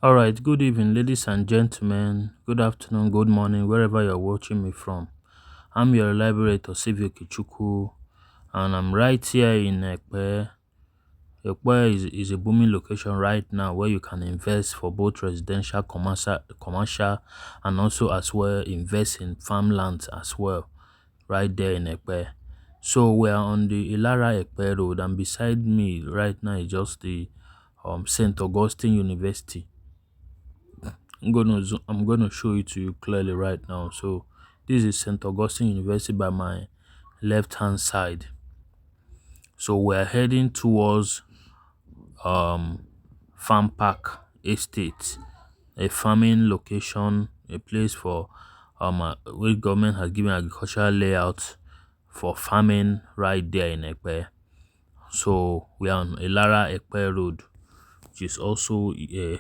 All right, good evening, ladies and gentlemen. Good afternoon, good morning, wherever you're watching me from. I'm your elaborator, Sivio Kichuku, and I'm right here in Epe. Epe is a booming location right now where you can invest for both residential, commercial, and also as well invest in farmlands as well, right there in Epe. So we're on the Ilara Epe Road, and beside me right now is just the Saint Augustine University. I'm gonna show it to you clearly right now. So this is Saint Augustine University by my left hand side. So we're heading towards um Farm Park Estate, a farming location, a place for where government has given agricultural layout for farming right there in Epe. So we are on Ilara Epe Road, which is also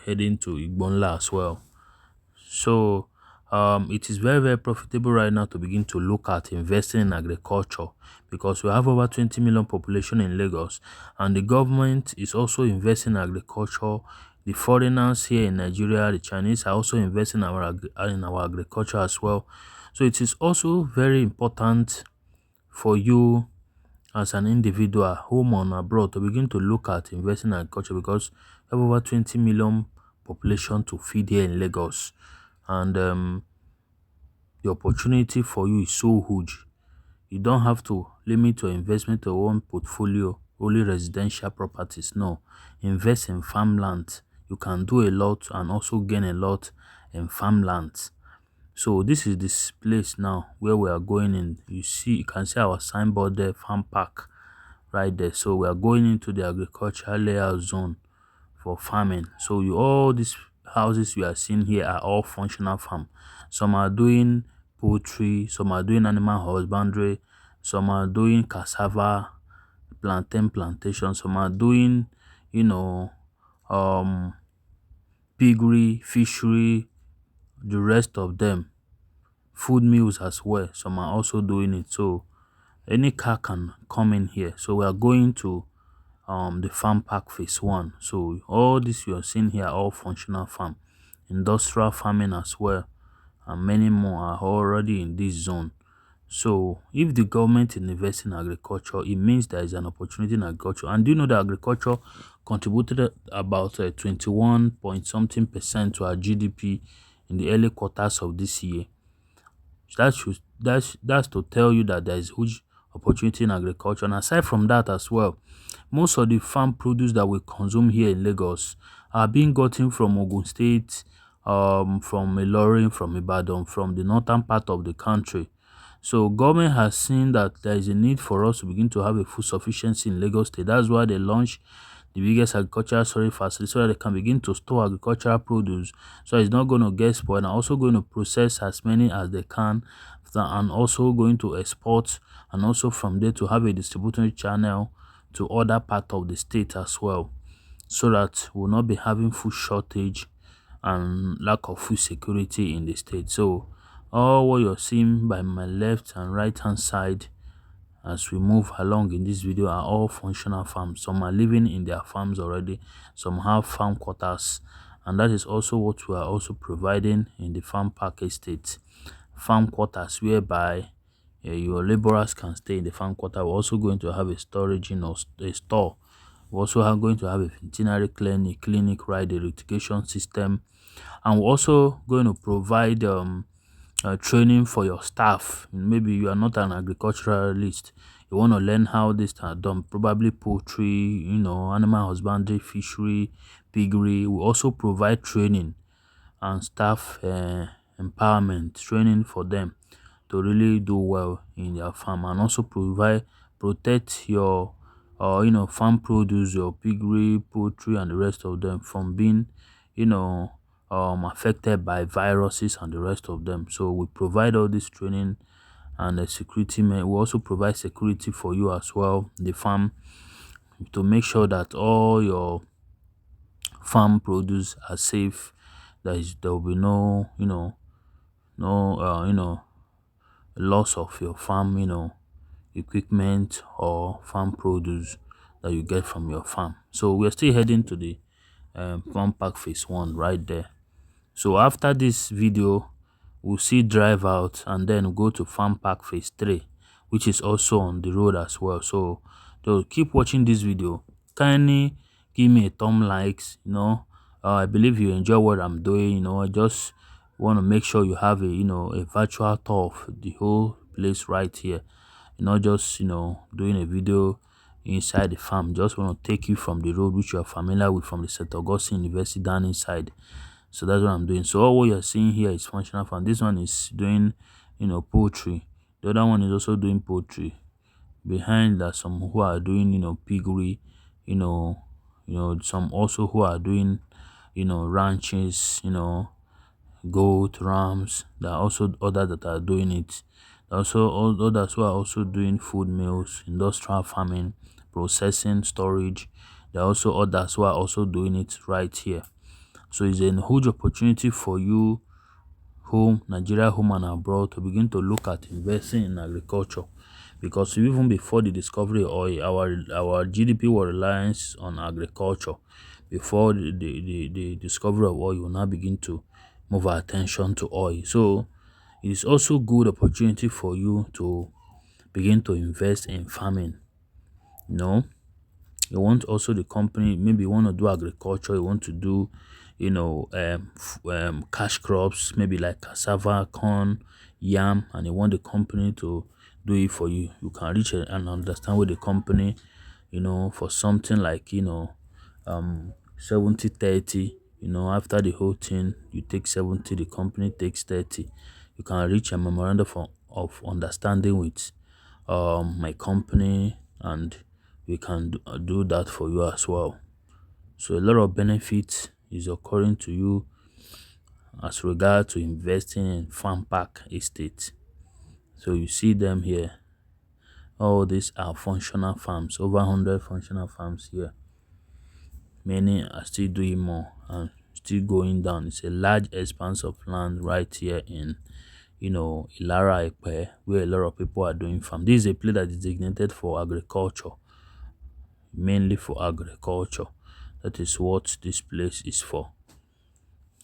heading to Igbonnla as well. So it is very, very profitable right now to begin to look at investing in agriculture because we have over 20 million population in Lagos, and the government is also investing in agriculture. The foreigners here in Nigeria, the Chinese, are also investing in our agriculture as well. So it is also very important for you as an individual, home or abroad, to begin to look at investing in agriculture because we have over 20 million population to feed here in Lagos, and the opportunity for you is so huge. You don't have to limit your investment to one portfolio, only residential properties. No, invest in farmland. You can do a lot and also gain a lot in farmlands. So this is this place now where we are going in. You can see our signboard there, Farm Park, right there. So we are going into the agricultural layout zone for farming. So all these houses you are seeing here are all functional farm. Some are doing poultry, some are doing animal husbandry, some are doing cassava, plantain plantation, some are doing, you know, um piggery, fishery, the rest of them, food mills as well. Some are also doing it. So any car can come in here. So we are going to the farm park phase 1. So all this you are seeing here are all functional farm, industrial farming as well, and many more are already in this zone. So if the government invests in agriculture, it means there is an opportunity in agriculture. And do you know that agriculture contributed about 21 point something percent to our GDP in the early quarters of this year? That's to tell you that there is huge opportunity in agriculture. And aside from that as well, most of the farm produce that we consume here in Lagos are being gotten from Ogun State, from Ilara, from Ibadan, from the northern part of the country. So government has seen that there is a need for us to begin to have a food sufficiency in Lagos State. That's why they launched the biggest agricultural storage facility so that they can begin to store agricultural produce, so it's not going to get spoiled, and also going to process as many as they can, and also going to export, and also from there to have a distribution channel to other part of the state as well, so that we'll not be having food shortage and lack of food security in the state. So all what you're seeing by my left and right hand side as we move along in this video are all functional farms. Some are living in their farms already, some have farm quarters, and that is also what we are also providing in the farm park estate. Farm quarters whereby your laborers can stay in the farm quarter. We're also going to have a storage in a store. We're also going to have a veterinary clinic, right, the irrigation system, and we're also going to provide training for your staff. Maybe you are not an agriculturalist, you want to learn how this are done, probably poultry, animal husbandry, fishery, piggery. We also provide training and staff empowerment training for them to really do well in their farm, and also protect your farm produce, your piggery, poultry, and the rest of them from being affected by viruses and the rest of them. So we provide all this training and security. We also provide security for you as well, the farm, to make sure that all your farm produce are safe. There will be no loss of your farm equipment or farm produce that you get from your farm. So we're still heading to the farm park phase 1 right there. So after this video, we'll see drive out and then go to farm park phase 3, which is also on the road as well. So keep watching this video. Kindly give me a thumb likes. I believe you enjoy what I'm doing. I just want to make sure you have a virtual tour of the whole place right here. Not just doing a video inside the farm. Just want to take you from the road which you are familiar with, from the Saint Augustine University down inside. So that's what I'm doing. So all what you're seeing here is functional farm. This one is doing poultry. The other one is also doing poultry. Behind that, some who are doing piggery, some also who are doing ranches, goat, rams. There are also others that are doing it. There are also others who are also doing food mills, industrial farming, processing, storage. There are also others who are also doing it right here. So it's a huge opportunity for you, Nigeria, home and abroad, to begin to look at investing in agriculture. Because even before the discovery of oil, our GDP was reliant on agriculture. Before the discovery of oil, we will now begin to move our attention to oil. So it is also good opportunity for you to begin to invest in farming. You want also the company, maybe you want to do agriculture, you want to do cash crops, maybe like cassava, corn, yam, and you want the company to do it for you. You can reach and understand with the company for something like 70-30. After the whole thing, you take 70, the company takes 30. You can reach a memorandum of understanding with my company, and we can do that for you as well. So a lot of benefits is occurring to you as regard to investing in farm park estate. So you see them here. All these are functional farms, over 100 functional farms here. Many are still doing more and still going down. It's a large expanse of land right here in Ilara, Epe, where a lot of people are doing farm. This is a place that is designated for agriculture, mainly for agriculture. That is what this place is for.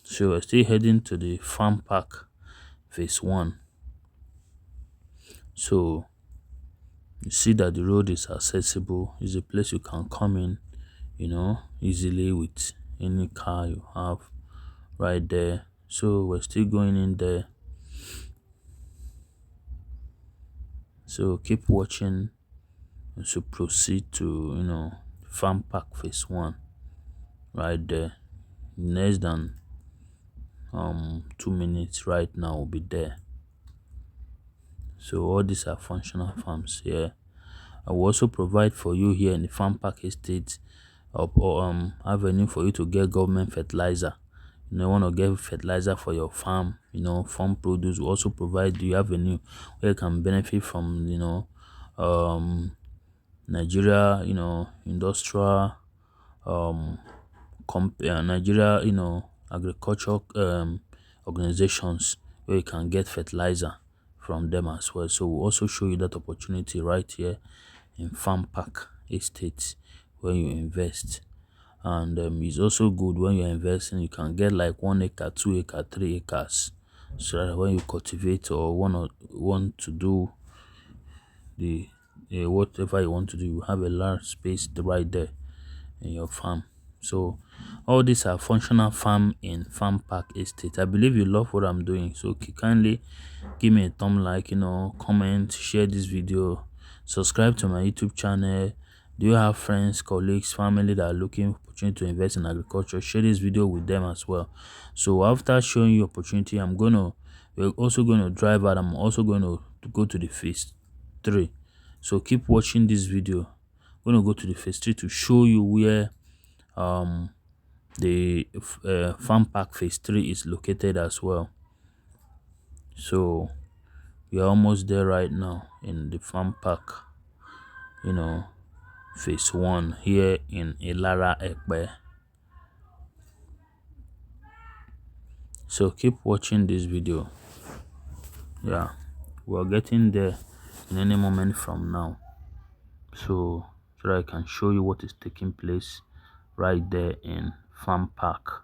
So we're still heading to the farm park phase 1. So you see that the road is accessible. It's a place you can come in easily with any car you have right there. So we're still going in there. So keep watching to proceed to farm park phase 1 right there. Less than 2 minutes right now, will be there. So all these are functional farms here. I will also provide for you here in the farm park estate avenue for you to get government fertilizer. You want to get fertilizer for your farm, farm produce. We also provide you avenue where you can benefit from Nigeria industrial Nigeria agriculture organizations, where you can get fertilizer from them as well. So we'll also show you that opportunity right here in farm park estate when you invest. And it's also good when you're investing, you can get like 1 acre, 2 acre, 3 acres, so that when you cultivate or want to do the whatever you want to do, you have a large space right there in your farm. So all these are functional farm in farm park estate. I believe you love what I'm doing, so kindly give me a thumb like, comment, share this video, subscribe to my YouTube channel. Do you have friends, colleagues, family that are looking for opportunity to invest in agriculture? Share this video with them as well. So after showing you opportunity, we're also going to drive out. I'm also going to go to the phase 3. So keep watching this video. I'm going to go to the phase 3 to show you where the farm park phase 3 is located as well. So we are almost there right now in the farm park phase 1 here in Ilara, Epe. So keep watching this video. Yeah, we're getting there in any moment from now, so that I can show you what is taking place right there in Farm Park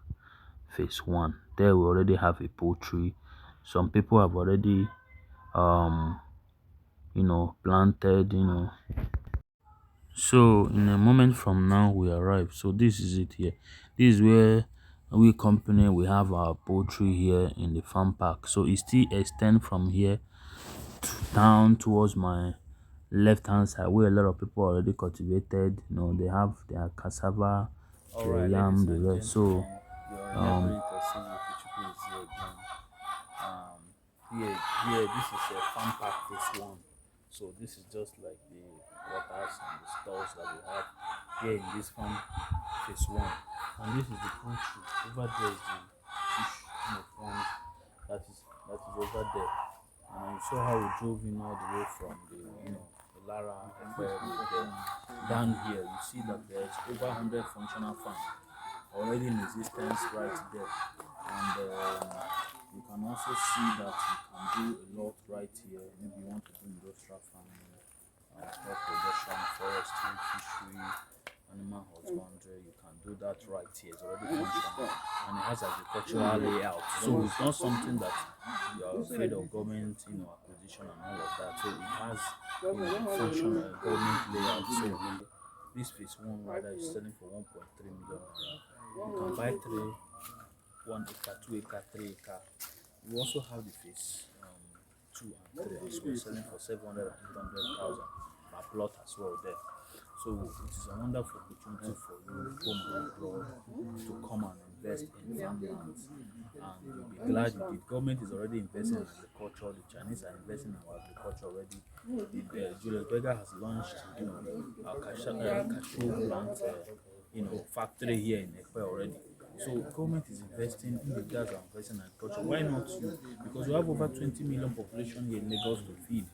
Phase 1. There we already have a poultry. Some people have already um planted, So in a moment from now we arrive. So this is it here. This is where we company we have our poultry here in the farm park. So it still extend from here down towards my left hand side where a lot of people already cultivated. They have their cassava, their yam, the rest. So here this is a farm park phase 1. So this is just like the waters and the stores that we have here in this farm phase 1. And this is the poultry. Over there is the fish pond that is over there. And you saw how we drove in all the way from the Ilara down here. You see that there's over 100 functional farms already in existence right there. And you can also see that you can do a lot right here. Maybe you want to do industrial farming, crop production, forestry, fishery, animal husbandry. You can do that right here. It's already functional and it has agricultural layout. So it's not something that you are afraid of government, acquisition and all of that. So it has functional government layout. So this phase 1 rather is selling for 1.3 million naira. You can buy 1 acre, 2 acre, 3 acre. We also have the phase 2 and 3 as well, selling for 700 and 800,000 per plot as well there. So it is a wonderful opportunity for you home and abroad to come and invest in farmlands, and you'll be glad you did. Government is already investing in agriculture. The Chinese are investing in our agriculture already. Julius Berger has launched, our cashew plant, factory here in Epe already. So government is investing, individuals are investing in agriculture. Why not you? Because we have over 20 million population here in Lagos to feed,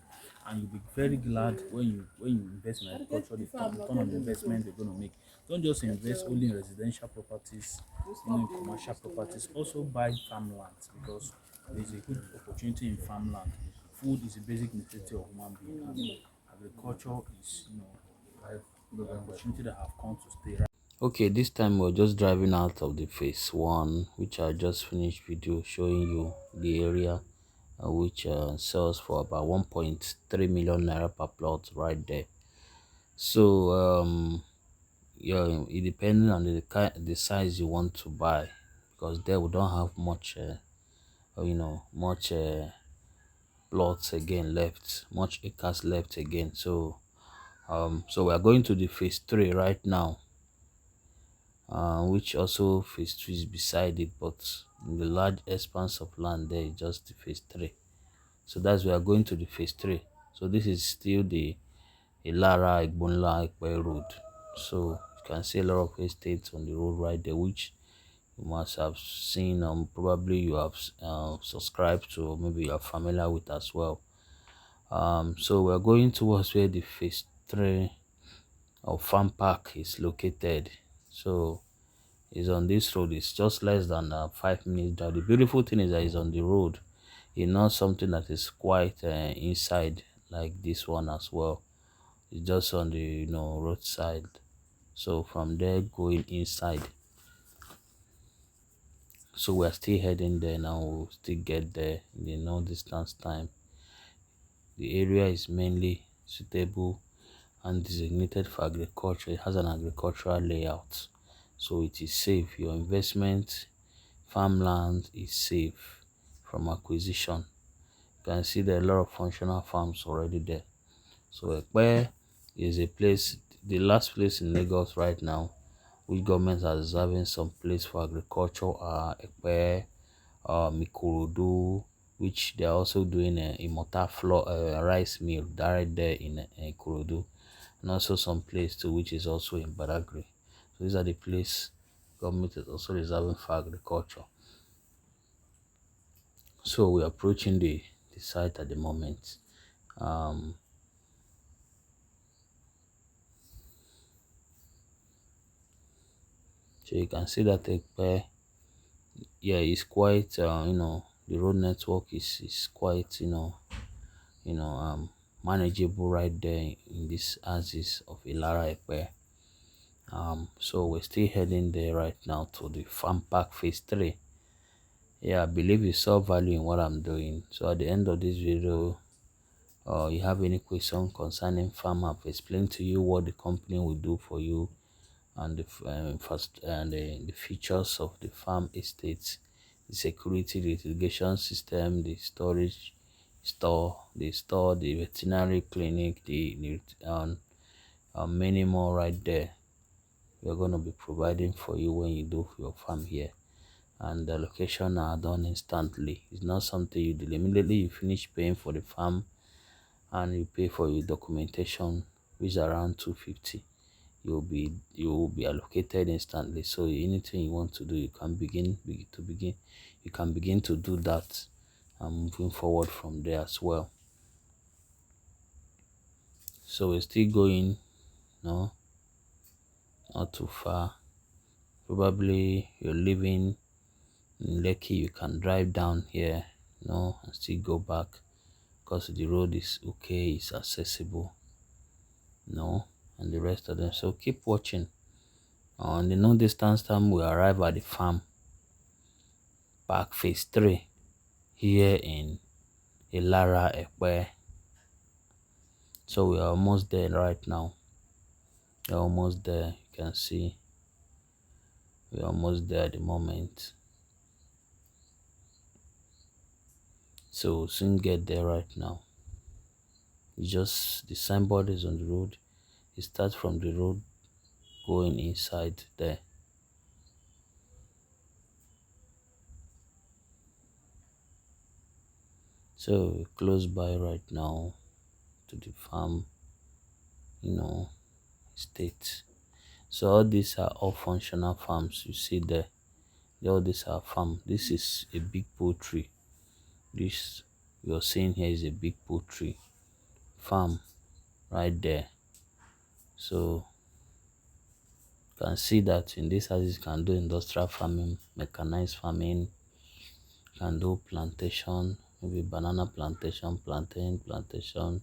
and you'll be very glad when you invest in agriculture, the return on investment you're going to make. Don't just invest only in residential properties, in commercial properties. Also buy farmlands, because there's a good opportunity in farmland. Food is a basic necessity of human being, and agriculture is an opportunity that have come to stay. Okay, this time we're just driving out of the phase 1, which I just finished video showing you the area which sells for about 1.3 million naira per plot right there. So yeah, it depends on the size you want to buy, because there we don't have much plots again left, much acres left again. So so we are going to the phase 3 right now, which also phase 2 is beside it, but the large expanse of land there is just the phase 3. So that's we are going to the phase 3. So this is still the Ilara igbonnla road. So you can see a lot of estates on the road right there, which you must have seen, probably you have subscribed to, or maybe you are familiar with as well. So we're going towards where the phase 3 of Farm Park is located. So it's on this road. It's just less than 5 minutes drive. The beautiful thing is that it's on the road. It's not something that is quite inside like this one as well. It's just on the roadside. So from there going inside. So we're still heading there now. We'll still get there in the no distance time. The area is mainly suitable and designated for agriculture. It has an agricultural layout, so it is safe. Your investment farmland is safe from acquisition. You can see there are a lot of functional farms already there. So Epe is a place, the last place in Lagos right now which government are reserving some place for agriculture are Epe, Ikorodu, which they are also doing a Imota rice mill right there in Ikorodu, and also some place too which is also in Badagry. So these are the place government is also reserving for agriculture. So we're approaching the site at the moment. So you can see that yeah, it's quite the road network is quite manageable right there in this axis of Ilara Epe. So we're still heading there right now to the farm park phase 3. Yeah, I believe you saw value in what I'm doing. So at the end of this video, you have any question concerning farm, I've explained to you what the company will do for you, and the first and the features of the farm estates, the security, the irrigation system, the storage store, the veterinary clinic, many more right there. We're going to be providing for you when you do your farm here, and the location are done instantly. It's not something you do immediately you finish paying for the farm, and you pay for your documentation, which is around 250. You will be allocated instantly. So anything you want to do, you can begin to do that, and moving forward from there as well. So we're still going, no, not too far. Probably you're living in Lekki, you can drive down here, and still go back, because the road is okay, it's accessible, and the rest of them. So keep watching. On the no distance time, we arrive at the farm park phase 3 here in Ilara, Epe. So we are almost there right now. We're almost there. You can see we're almost there at the moment. So we'll soon get there right now. It's just the signboard is on the road. It starts from the road going inside there. So we're close by right now to the farm, state. So all these are all functional farms you see there. All these are farm. This is a big poultry. This you're seeing here is a big poultry farm right there. So you can see that in this house you can do industrial farming, mechanized farming, you can do plantation, maybe banana plantation, plantain plantation,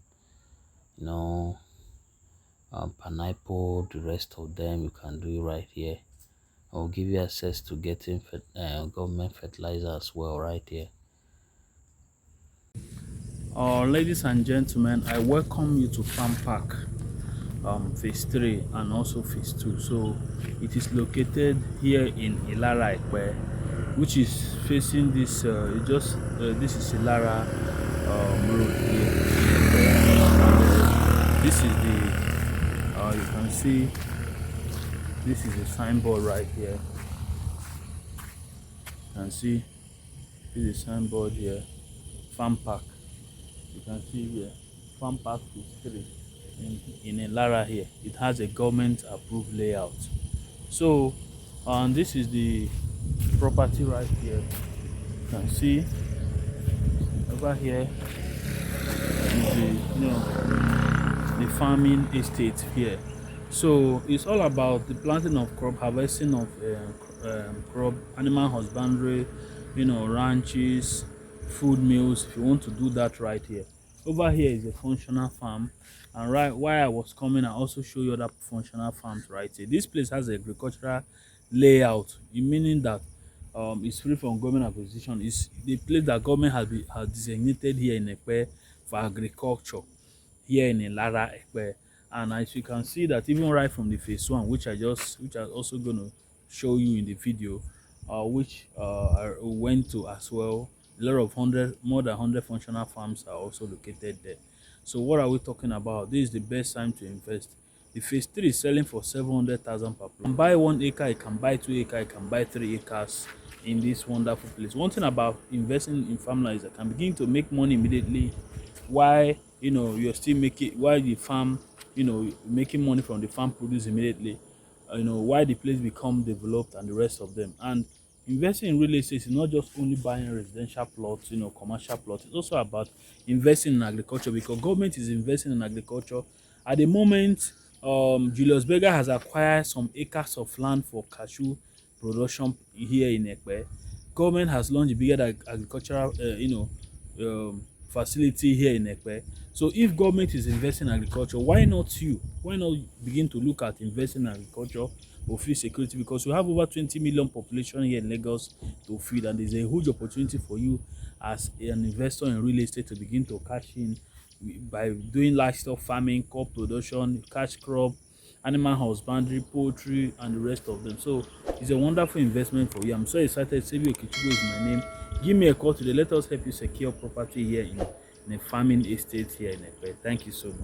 you know, pineapple, the rest of them you can do right here. I will give you access to getting government fertilizer as well right here. Ladies and gentlemen, I welcome you to Farm Park phase 3 and also phase 2. So it is located here in Ilara Epe, which is facing this this is Ilara road here in Epe. This is the you can see this is a signboard right here. You can see this is a signboard here, Farm Park. You can see here, Farm Park phase 3 in Ilara here. It has a government approved layout. So this is the property right here. You can see over here is the farming estate here. So it's all about the planting of crop, harvesting of crop, animal husbandry, ranches, food mills. If you want to do that right here, over here is a functional farm, and right while I was coming, I also show you other functional farms right here. This place has agricultural layout, meaning that it's free from government acquisition. It's the place that government has designated here in Epe for agriculture here in Ilara Epe. And as you can see that even right from the phase 1, which I also gonna show you in the video, which I went to as well. A lot of more than 100 functional farms are also located there. So what are we talking about? This is the best time to invest. The phase 3 is selling for 700,000 per plot. You can buy 1 acre, you can buy 2 acres, you can buy 3 acres in this wonderful place. One thing about investing in farmland is that can begin to make money immediately, while you're still making, while the farm, making money from the farm produce immediately, while the place become developed and the rest of them. And investing in real estate is not just only buying residential plots, commercial plots. It's also about investing in agriculture, because government is investing in agriculture at the moment. Julius Berger has acquired some acres of land for cashew production here in Epe. Government has launched a bigger agricultural facility here in Epe. So if government is investing in agriculture, why not you? Why not begin to look at investing in agriculture for food security? Because we have over 20 million population here in Lagos to feed, and there's a huge opportunity for you as an investor in real estate to begin to cash in by doing livestock farming, crop production, cash crop, animal husbandry, poultry, and the rest of them. So it's a wonderful investment for you. I'm so excited. Sebi Okichukwu is my name. Give me a call today. Let us help you secure property here in a farming estate here in Epe. Thank you so much.